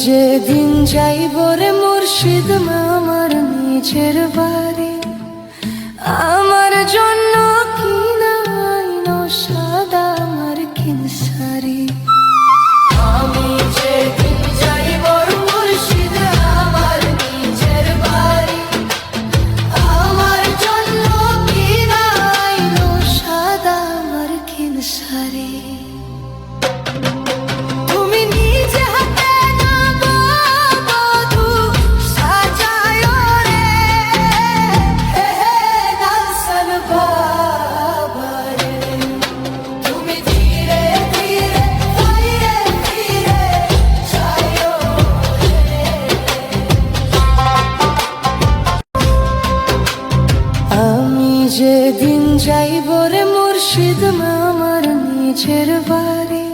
যেদিন যাইব রে মুর্শিদ আমার নিজের বাড়ি, আমার জন্য কিনাইনো সাদা আমার কিন শাড়ি। আমি যেদিন যাইব মুর্শিদ আমার নিজের বাড়ি, আমার জন্য কিনাইনো সাদা আমার কিন শাড়ি। যেদিন যাইব রে মুর্শিদ আমার নিজের বাড়ি।